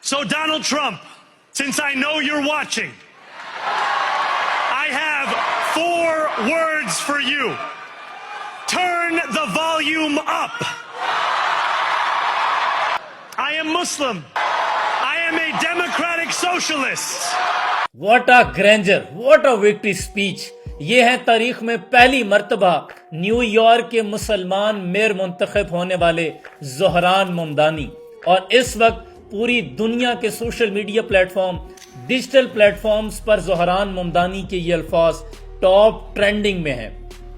So Donald Trump, since I know you're watching, I have 4 words for you. Turn the volume up. I am Muslim. I am a democratic socialist. What a grandeur, what a victory speech. یہ ہے تاریخ میں پہلی مرتبہ new York کے مسلمان mayor منتخب ہونے والے زہران ممدانی، اور اس وقت پوری دنیا کے social media platform, digital platforms پر زہران ممدانی کے یہ الفاظ ٹاپ ٹرینڈنگ میں ہیں۔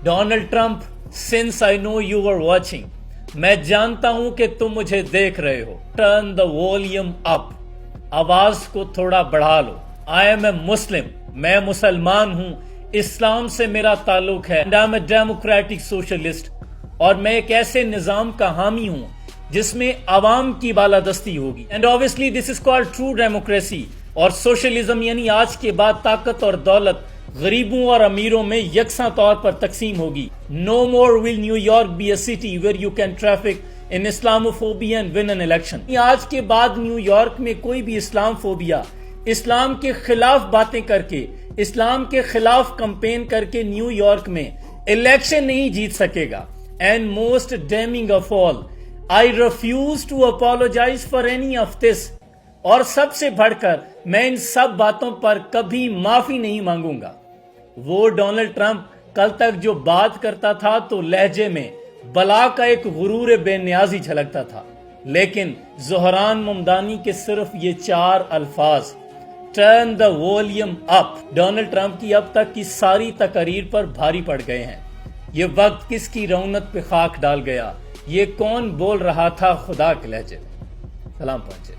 Donald Trump, since I know you were watching، میں جانتا ہوں کہ تم مجھے دیکھ رہے ہو، turn the volume up، آواز کو تھوڑا بڑھا لو۔ I am a Muslim، میں مسلمان ہوں، اسلام سے میرا تعلق ہے، and I'm a democratic socialist، اور میں ایک ایسے نظام کا حامی ہوں جس میں عوام کی بالادستی ہوگی، and obviously this is called true democracy، اور سوشلزم یعنی آج کے بعد طاقت اور دولت غریبوں اور امیروں میں یکساں طور پر تقسیم ہوگی۔ No more will New York be a city where you can traffic in Islamophobia and win an election۔ آج کے بعد نیو یارک میں کوئی بھی اسلام فوبیا، اسلام کے خلاف باتیں کر کے، اسلام کے خلاف کمپین کر کے نیو یارک میں الیکشن نہیں جیت سکے گا۔ And most damning of all، I refuse to apologize for any of this، اور سب سے بڑھ کر میں ان سب باتوں پر کبھی معافی نہیں مانگوں گا۔ وہ ڈونلڈ ٹرمپ کل تک جو بات کرتا تھا تو لہجے میں بلا کا ایک غرور بے نیازی جھلکتا تھا، لیکن زہران ممدانی کے صرف یہ 4 الفاظ turn the volume up Donald Trump کی اب تک کی ساری تقاریر پر بھاری پڑ گئے ہیں۔ یہ وقت کس کی رونق پہ خاک ڈال گیا، یہ کون بول رہا تھا خدا کے لہجے میں؟ سلام پہنچے۔